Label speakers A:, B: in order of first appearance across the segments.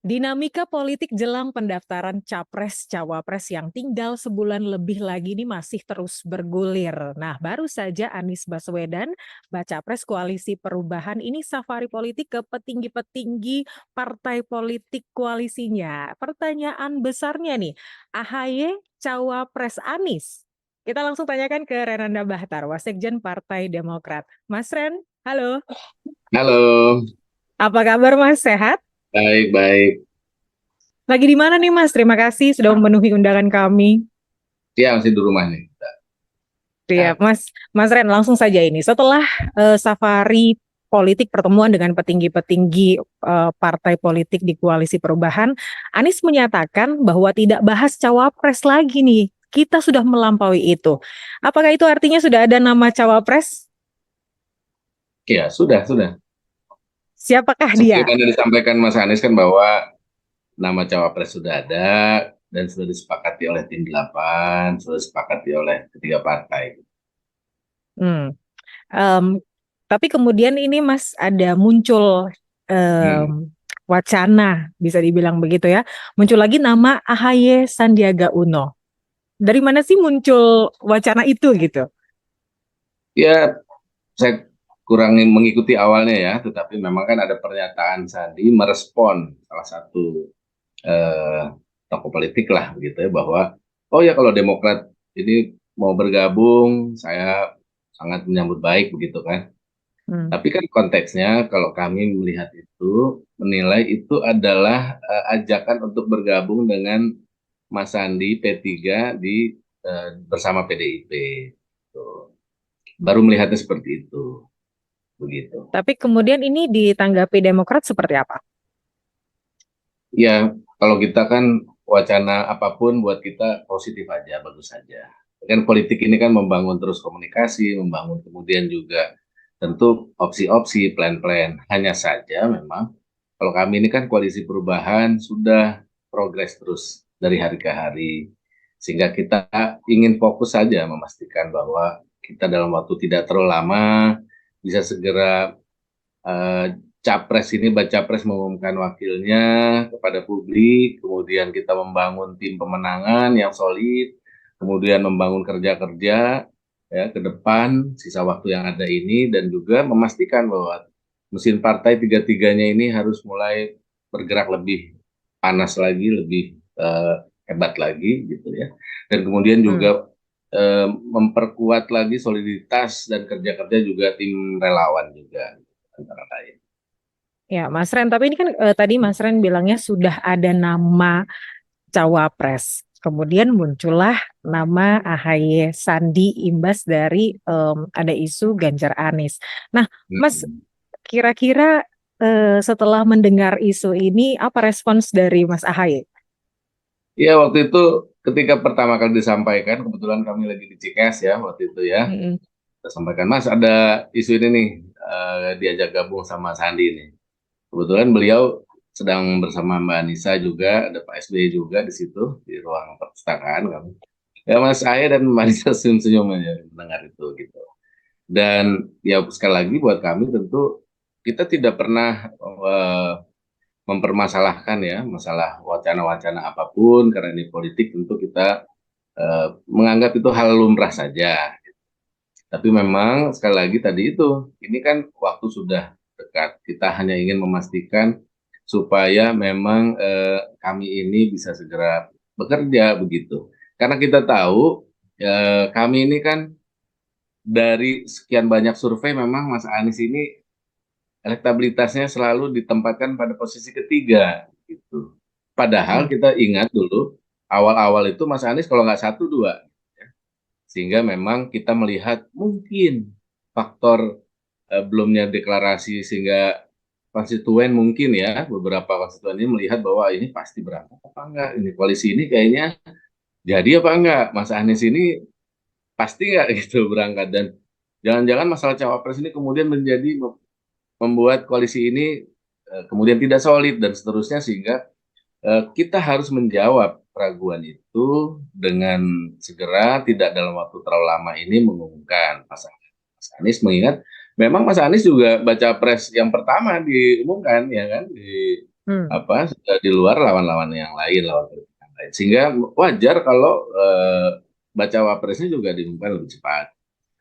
A: Dinamika politik jelang pendaftaran Capres-Cawapres yang tinggal sebulan lebih lagi ini masih terus bergulir. Nah, baru saja Anies Baswedan, baca pres Koalisi Perubahan ini safari politik ke petinggi-petinggi partai politik koalisinya. Pertanyaan besarnya nih, AHY Cawapres Anies. Kita langsung tanyakan ke Renanda Bahtar, Wasekjen Partai Demokrat. Mas Ren, halo.
B: Halo,
A: Apa kabar Mas? Sehat?
B: baik-baik.
A: Lagi di mana nih Mas? Terima kasih sudah memenuhi undangan kami.
B: Ya, masih di rumah nih.
A: Ya,
B: Ya,
A: Mas Ren, langsung saja ini. Setelah safari politik pertemuan dengan petinggi-petinggi partai politik di Koalisi Perubahan, Anies menyatakan bahwa tidak bahas cawapres lagi nih. Kita sudah melampaui itu. Apakah itu artinya sudah ada nama cawapres?
B: ya sudah.
A: Siapakah
B: Seperti
A: dia?
B: yang tadi disampaikan Mas Anies kan bahwa nama cawapres sudah ada dan sudah disepakati oleh tim 8, sudah disepakati oleh ketiga partai.
A: Hmm. Em, tapi kemudian ini Mas ada muncul
B: Hmm.
A: wacana, bisa dibilang begitu ya, muncul lagi nama AHY Sandiaga Uno. Dari mana sih muncul wacana itu gitu?
B: Ya, saya kurang mengikuti awalnya ya, tetapi memang kan ada pernyataan Sandi merespon salah satu eh, tokoh politik lah begitu ya bahwa oh ya kalau Demokrat ini mau bergabung, saya sangat menyambut baik begitu kan.
A: Hmm.
B: Tapi kan konteksnya kalau kami melihat itu, menilai itu adalah ajakan untuk bergabung dengan Mas Sandi P3 bersama PDIP. Tuh. Baru melihatnya seperti itu, begitu.
A: Tapi kemudian ini ditanggapi Demokrat seperti apa?
B: Ya, kalau kita kan wacana apapun buat kita positif aja, bagus saja. Kan politik ini kan membangun terus komunikasi, membangun kemudian juga tentu opsi-opsi, plan-plan. Hanya saja memang kalau kami ini kan koalisi perubahan sudah progres terus dari hari ke hari. Sehingga kita ingin fokus saja memastikan bahwa kita dalam waktu tidak terlalu lama bisa segera eh, capres ini baca pres mengumumkan wakilnya kepada publik, kemudian kita membangun tim pemenangan yang solid, kemudian membangun kerja-kerja ya ke depan sisa waktu yang ada ini dan juga memastikan bahwa mesin partai tiga-tiganya ini harus mulai bergerak lebih panas lagi, lebih hebat lagi gitu ya. Dan kemudian
A: Hmm.
B: juga memperkuat lagi soliditas dan kerja-kerja juga tim relawan juga antara lain.
A: Ya, Mas Ren, tapi ini kan tadi Mas Ren bilangnya sudah ada nama cawapres. Kemudian muncullah nama AHY Sandi imbas dari ada isu Ganjar Anies. Nah, Mas,
B: Mm.
A: kira-kira setelah mendengar isu ini apa respons dari Mas AHY?
B: Ya waktu itu ketika pertama kali disampaikan, kebetulan kami lagi di Cikeas ya waktu itu ya,
A: Mm-mm.
B: kita sampaikan Mas ada isu ini nih diajak gabung sama Sandi nih. Kebetulan beliau sedang bersama Mbak Anissa juga, ada Pak SBY juga di situ di ruang perpustakaan kami. Ya Mas saya dan Mbak Anissa senyum-senyum aja mendengar itu gitu. Dan ya sekali lagi buat kami tentu kita tidak pernah mempermasalahkan ya masalah wacana-wacana apapun karena ini politik tentu kita menganggap itu hal lumrah saja. Tapi memang sekali lagi tadi itu ini kan waktu sudah dekat. Kita hanya ingin memastikan supaya memang kami ini bisa segera bekerja begitu. Karena kita tahu kami ini kan dari sekian banyak survei memang Mas Anies ini elektabilitasnya selalu ditempatkan pada posisi ketiga gitu. Padahal
A: Hmm.
B: kita ingat dulu awal-awal itu Mas Anies kalau nggak satu dua, sehingga memang kita melihat mungkin faktor belumnya deklarasi sehingga konstituen mungkin ya beberapa konstituen ini melihat bahwa ini pasti berangkat apa enggak, ini koalisi ini kayaknya jadi apa enggak, Mas Anies ini pasti enggak gitu berangkat dan jangan-jangan masalah cawapres ini kemudian menjadi membuat koalisi ini kemudian tidak solid dan seterusnya sehingga kita harus menjawab keraguan itu dengan segera tidak dalam waktu terlalu lama ini mengumumkan pasangan Mas Anies mengingat memang Mas Anies juga baca pres yang pertama diumumkan ya kan
A: Hmm.
B: di luar lawan-lawan yang lain, lawan politik yang lain. Sehingga wajar kalau baca wapresnya juga diumumkan lebih cepat.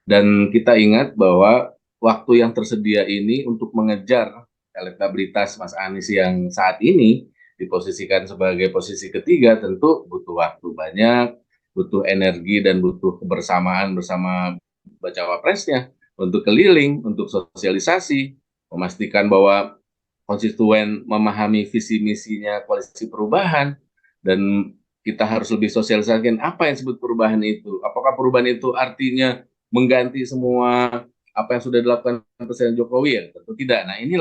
B: Dan kita ingat bahwa waktu yang tersedia ini untuk mengejar elektabilitas Mas Anies yang saat ini diposisikan sebagai posisi ketiga tentu butuh waktu banyak, butuh energi dan butuh kebersamaan bersama bacawa presnya untuk keliling, untuk sosialisasi, memastikan bahwa konstituen memahami visi misinya koalisi perubahan dan kita harus lebih sosialisasikan apa yang disebut perubahan itu. Apakah perubahan itu artinya mengganti semua apa yang sudah dilakukan Presiden Jokowi ya? Tentu tidak. Nah ini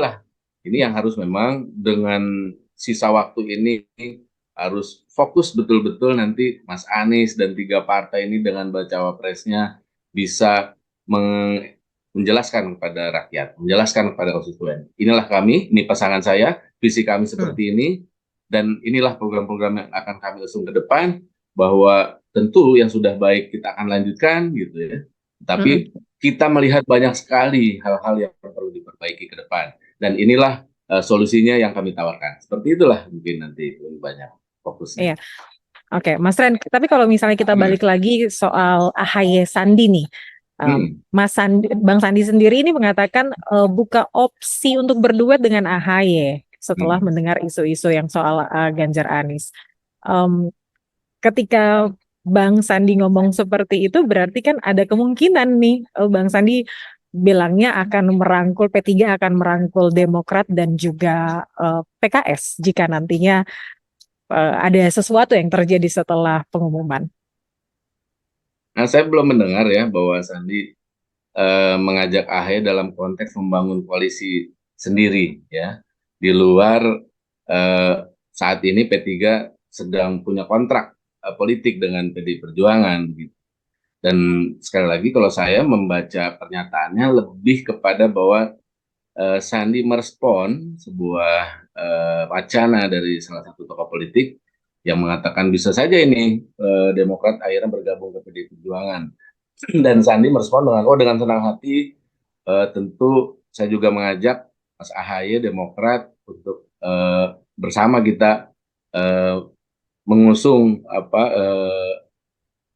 B: yang harus memang dengan sisa waktu ini harus fokus betul-betul nanti Mas Anies dan tiga partai ini dengan bacawa presnya bisa menjelaskan kepada rakyat, menjelaskan kepada konstituen. Inilah kami, ini pasangan saya, visi kami
A: Hmm.
B: seperti ini, dan inilah program-program yang akan kami usung ke depan, bahwa tentu yang sudah baik kita akan lanjutkan, gitu ya.
A: Mm-mm.
B: Tapi kita melihat banyak sekali hal-hal yang perlu diperbaiki ke depan, dan inilah solusinya yang kami tawarkan. Seperti itulah mungkin nanti lebih banyak
A: Iya,
B: fokusnya.
A: oke, Mas Ren. Tapi kalau misalnya kita balik lagi soal AHY Sandi nih,
B: Hmm,
A: Mas Sandi, Bang Sandi sendiri ini mengatakan buka opsi untuk berduet dengan AHY setelah
B: hmm.
A: mendengar isu-isu yang soal Ganjar Anies. Em, Ketika Bang Sandi ngomong seperti itu, berarti kan ada kemungkinan nih Bang Sandi bilangnya akan merangkul P3 akan merangkul Demokrat dan juga PKS jika nantinya ada sesuatu yang terjadi setelah pengumuman.
B: Nah, saya belum mendengar ya bahwa Sandi mengajak AHY dalam konteks membangun koalisi sendiri ya di luar eh, saat ini P3 sedang punya kontrak politik dengan PDI Perjuangan gitu. Dan sekali lagi kalau saya membaca pernyataannya lebih kepada bahwa Sandi merespon sebuah wacana dari salah satu tokoh politik yang mengatakan bisa saja ini Demokrat akhirnya bergabung ke PDI Perjuangan. Dan Sandi merespon dengan dengan senang hati, tentu saya juga mengajak Mas AHY Demokrat untuk bersama kita eh, mengusung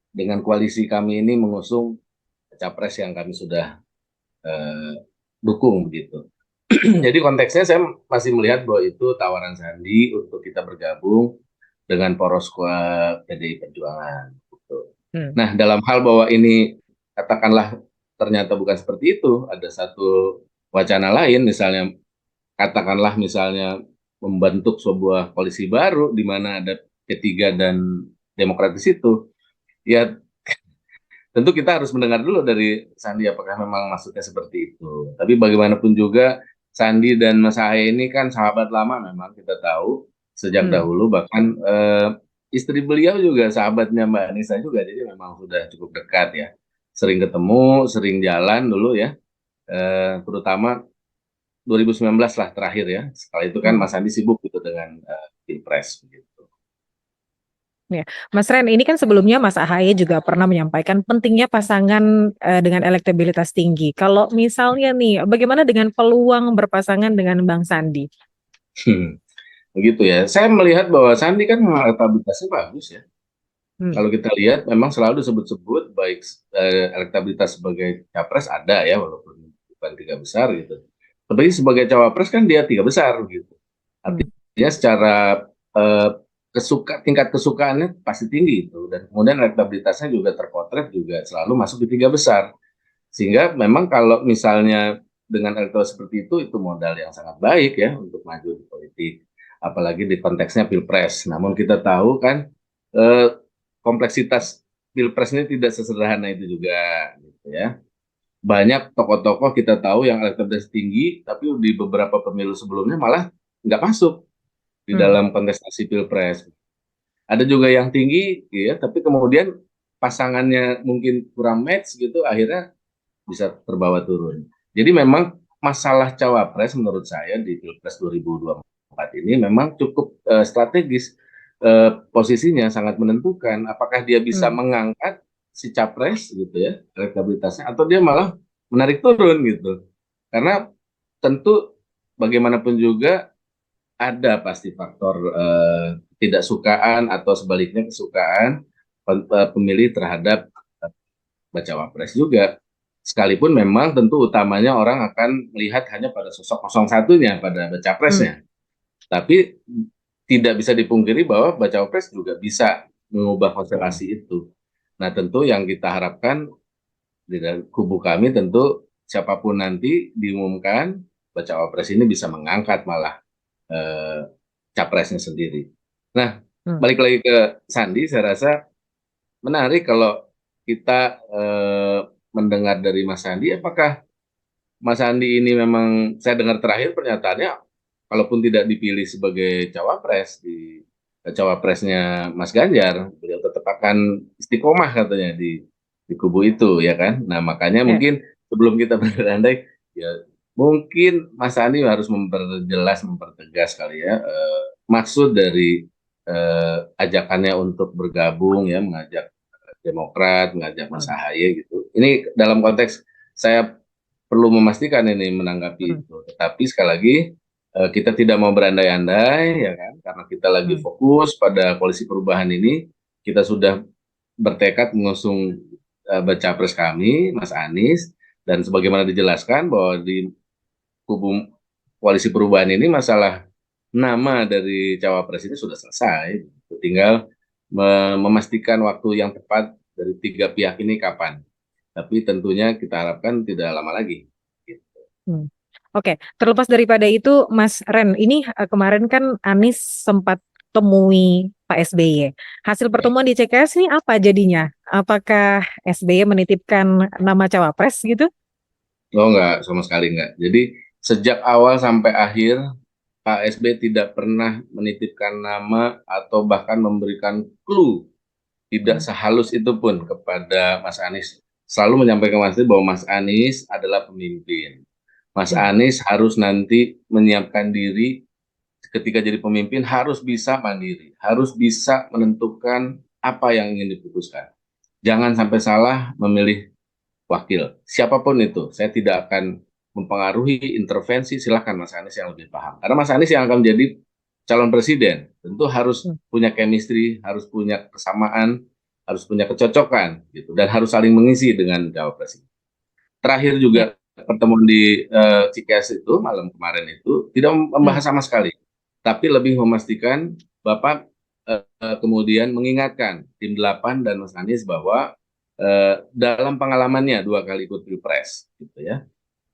B: dengan koalisi kami ini mengusung capres yang kami sudah eh, dukung begitu. Jadi konteksnya saya masih melihat bahwa itu tawaran Sandi untuk kita bergabung dengan poros PDI Perjuangan. Gitu.
A: Hmm.
B: Nah, dalam hal bahwa ini katakanlah ternyata bukan seperti itu, ada satu wacana lain, misalnya katakanlah misalnya membentuk sebuah koalisi baru di mana ada P3 dan Demokrat di situ, ya tentu kita harus mendengar dulu dari Sandi apakah memang maksudnya seperti itu. Tapi bagaimanapun juga Sandi dan Mas Ahaye ini kan sahabat lama memang kita tahu sejak
A: Hmm.
B: dahulu bahkan istri beliau juga sahabatnya Mbak Anissa juga jadi memang sudah cukup dekat ya. Sering ketemu, sering jalan dulu ya. Terutama 2019 lah terakhir ya. Sekali itu kan
A: Hmm.
B: Mas Sandi sibuk gitu dengan Pilpres gitu.
A: Ya, Mas Ren, ini kan sebelumnya Mas AHY juga pernah menyampaikan pentingnya pasangan dengan elektabilitas tinggi. Kalau misalnya nih, bagaimana dengan peluang berpasangan dengan Bang Sandi?
B: Begitu ya. Saya melihat bahwa Sandi kan memang elektabilitasnya bagus ya.
A: Hmm.
B: Kalau kita lihat memang selalu disebut-sebut baik elektabilitas sebagai capres ada ya walaupun bukan tiga besar gitu. Tapi sebagai cawapres kan dia tiga besar gitu.
A: Hmm.
B: Artinya secara eh, tingkat kesukaannya pasti tinggi itu dan kemudian elektabilitasnya juga terpotret juga selalu masuk di tiga besar. Sehingga memang kalau misalnya dengan elektabilitas seperti itu modal yang sangat baik ya untuk maju di politik. Apalagi di konteksnya Pilpres. Namun kita tahu kan eh, kompleksitas Pilpres ini tidak sesederhana itu juga gitu ya. Banyak tokoh-tokoh kita tahu yang elektabilitas tinggi, tapi di beberapa pemilu sebelumnya malah nggak masuk di
A: Hmm.
B: dalam kontestasi Pilpres. Ada juga yang tinggi, ya, tapi kemudian pasangannya mungkin kurang match gitu, akhirnya bisa terbawa turun. Jadi memang masalah cawapres menurut saya di Pilpres 2024 ini memang cukup strategis. Posisinya sangat menentukan apakah dia bisa
A: Hmm.
B: mengangkat si capres gitu ya elektabilitasnya atau dia malah menarik turun gitu. Karena tentu bagaimanapun juga ada pasti faktor ketidaksukaan atau sebaliknya kesukaan pemilih terhadap bacawa pres juga. Sekalipun memang tentu utamanya orang akan melihat hanya pada sosok 01-nya, pada baca
A: Hmm.
B: presnya. Tapi tidak bisa dipungkiri bahwa bacawa pres juga bisa mengubah konstelasi itu. Nah, tentu yang kita harapkan di dalam kubu kami tentu siapapun nanti diumumkan bacawa pres ini bisa mengangkat malah eh, capresnya sendiri. Nah,
A: Hmm.
B: balik lagi ke Sandi, saya rasa menarik kalau kita mendengar dari Mas Sandi, apakah Mas Sandi ini memang, saya dengar terakhir pernyataannya, kalaupun tidak dipilih sebagai cawapres cawapresnya Mas Ganjar, beliau tetap akan istiqomah katanya di kubu itu, ya kan? Nah, makanya
A: Ya.
B: mungkin sebelum kita berandai, ya mungkin Mas Sandi harus memperjelas, mempertegas kali ya, maksud dari ajakannya untuk bergabung, ya, mengajak Demokrat, mengajak Mas
A: Hmm.
B: Ahaye gitu. Ini dalam konteks saya perlu memastikan ini menanggapi
A: Hmm.
B: itu. Tetapi sekali lagi kita tidak mau berandai-andai, ya kan, karena kita lagi
A: Hmm.
B: fokus pada koalisi perubahan ini. Kita sudah bertekad mengusung baca pres kami, Mas Anies, dan sebagaimana dijelaskan bahwa di kubu koalisi perubahan ini masalah nama dari cawapres ini sudah selesai. Tinggal memastikan waktu yang tepat dari tiga pihak ini kapan. Tapi tentunya kita harapkan tidak lama lagi. Gitu.
A: Hmm. Oke, terlepas daripada itu, Mas Ren, ini kemarin kan Anies sempat temui Pak SBY. Hasil
B: Ya.
A: pertemuan di CKS ini apa jadinya? Apakah SBY menitipkan nama cawapres gitu?
B: Oh, enggak, sama sekali enggak. Jadi sejak awal sampai akhir Pak SB tidak pernah menitipkan nama atau bahkan memberikan clue, tidak
A: Hmm.
B: sehalus itu pun kepada Mas Anies. Selalu menyampaikan Mas Anies bahwa Mas Anies adalah pemimpin. Mas
A: Hmm.
B: Anies harus nanti menyiapkan diri ketika jadi pemimpin harus bisa mandiri, harus bisa menentukan apa yang ingin diputuskan. Jangan sampai salah memilih wakil, siapapun itu. Saya tidak akan mempengaruhi intervensi, silahkan Mas Anies yang lebih paham. Karena Mas Anies yang akan menjadi calon presiden, tentu harus
A: Hmm.
B: punya chemistry, harus punya kesamaan, harus punya kecocokan, gitu, dan harus saling mengisi dengan cawapres. Terakhir
A: Ya.
B: juga pertemuan di Cikeas itu malam kemarin itu tidak
A: Hmm.
B: membahas sama sekali, tapi lebih memastikan Bapak kemudian mengingatkan tim 8 dan Mas Anies bahwa dalam pengalamannya 2 kali ikut pilpres, gitu ya,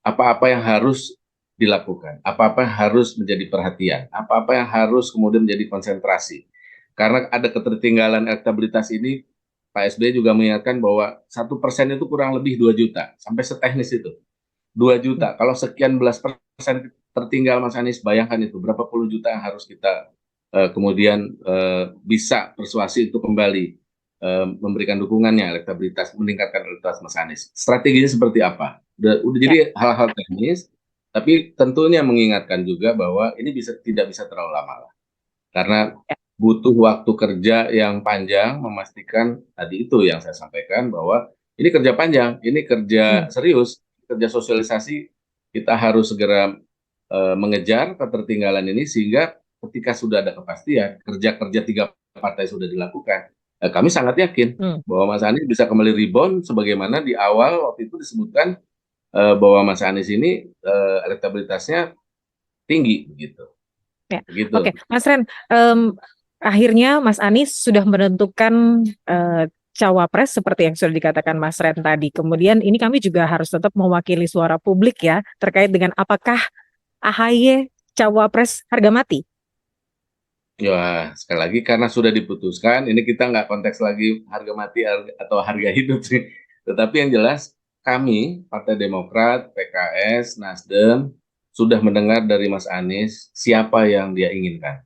B: apa-apa yang harus dilakukan, apa-apa yang harus menjadi perhatian, apa-apa yang harus kemudian menjadi konsentrasi. Karena ada ketertinggalan elektabilitas ini, Pak SBY juga mengingatkan bahwa 1% itu kurang lebih 2 juta, sampai seteknis itu. 2
A: Hmm.
B: juta, kalau sekian belas persen tertinggal Mas Anies, bayangkan itu berapa puluh juta yang harus kita kemudian bisa persuasi untuk kembali memberikan dukungannya, elektabilitas, meningkatkan elektabilitas Mas Anies. Strateginya seperti apa? Udah
A: Ya.
B: jadi hal-hal teknis, tapi tentunya mengingatkan juga bahwa ini tidak bisa terlalu lama lah. Karena
A: Ya.
B: butuh waktu kerja yang panjang, memastikan tadi itu yang saya sampaikan bahwa ini kerja panjang, ini
A: Hmm.
B: kerja serius, kerja sosialisasi, kita harus segera mengejar ketertinggalan ini sehingga ketika sudah ada kepastian, kerja-kerja tiga partai sudah dilakukan, kami sangat yakin
A: Hmm.
B: bahwa Mas Anies bisa kembali rebound sebagaimana di awal waktu itu disebutkan bahwa Mas Anies ini elektabilitasnya tinggi begitu.
A: Ya. Oke,
B: Begitu.
A: Mas Ren, akhirnya Mas Anies sudah menentukan cawapres seperti yang sudah dikatakan Mas Ren tadi. Kemudian ini kami juga harus tetap mewakili suara publik ya terkait dengan apakah AHY cawapres harga mati.
B: Ya, sekali lagi karena sudah diputuskan, ini kita nggak konteks lagi harga mati atau harga hidup sih. Tetapi yang jelas kami, Partai Demokrat, PKS, Nasdem, sudah mendengar dari Mas Anies siapa yang dia inginkan,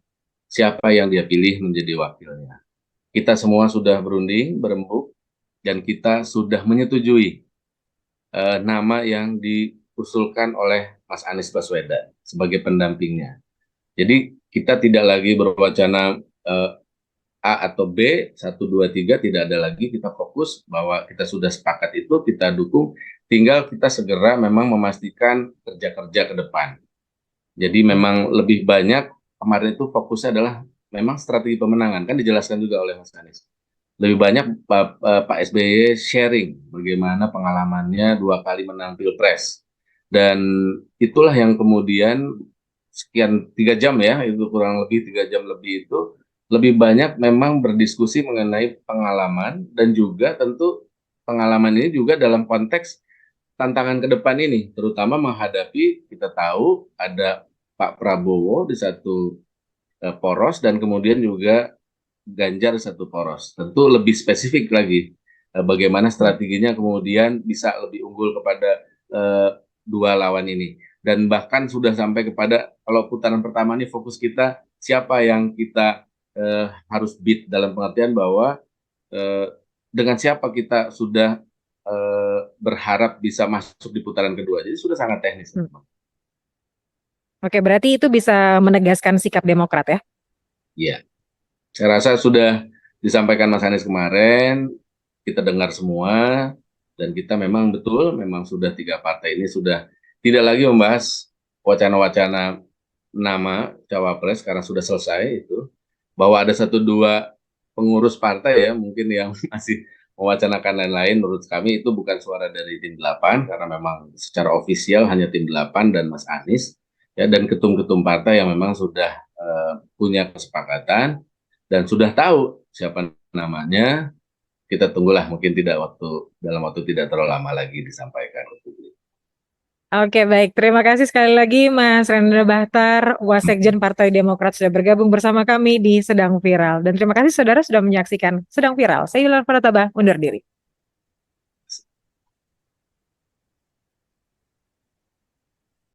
B: siapa yang dia pilih menjadi wakilnya. Kita semua sudah berunding, berembuk, dan kita sudah menyetujui nama yang diusulkan oleh Mas Anies Baswedan sebagai pendampingnya. Jadi kita tidak lagi berwacana A atau B, 1, 2, 3, tidak ada lagi. Kita fokus bahwa kita sudah sepakat itu, kita dukung. Tinggal kita segera memang memastikan kerja-kerja ke depan. Jadi
A: Hmm.
B: memang lebih banyak kemarin itu fokusnya adalah memang strategi pemenangan, kan dijelaskan juga oleh Mas Anies. Lebih banyak Pak SBY sharing bagaimana pengalamannya 2 kali menang Pilpres. Dan itulah yang kemudian sekian 3 jam ya, itu kurang lebih 3 jam lebih itu lebih banyak memang berdiskusi mengenai pengalaman dan juga tentu pengalaman ini juga dalam konteks tantangan ke depan ini, terutama menghadapi kita tahu ada Pak Prabowo di satu poros dan kemudian juga Ganjar satu poros. Tentu lebih spesifik lagi bagaimana strateginya kemudian bisa lebih unggul kepada eh, dua lawan ini. Dan bahkan sudah sampai kepada kalau putaran pertama ini fokus kita siapa yang kita harus beat dalam pengertian bahwa eh, dengan siapa kita sudah berharap bisa masuk di putaran kedua. Jadi sudah sangat teknis.
A: Hmm. Oke, berarti itu bisa menegaskan sikap Demokrat ya?
B: Iya, saya rasa sudah disampaikan Mas Anies kemarin, kita dengar semua, dan kita memang betul, memang sudah 3 partai ini sudah tidak lagi membahas wacana-wacana nama cawapres karena sudah selesai itu, bahwa ada 1-2 pengurus partai ya mungkin yang masih mewacanakan lain-lain. Menurut kami itu bukan suara dari tim 8 karena memang secara ofisial hanya tim 8 dan Mas Anies ya, dan ketum-ketum partai yang memang sudah punya kesepakatan dan sudah tahu siapa namanya. Kita tunggulah, mungkin dalam waktu tidak terlalu lama lagi disampaikan ke publik.
A: Oke, baik. Terima kasih sekali lagi Mas Rendra Bahtar, Wasekjen Partai Demokrat sudah bergabung bersama kami di Sedang Viral. Dan terima kasih saudara sudah menyaksikan Sedang Viral. Saya Yuliana Prataba, undur diri.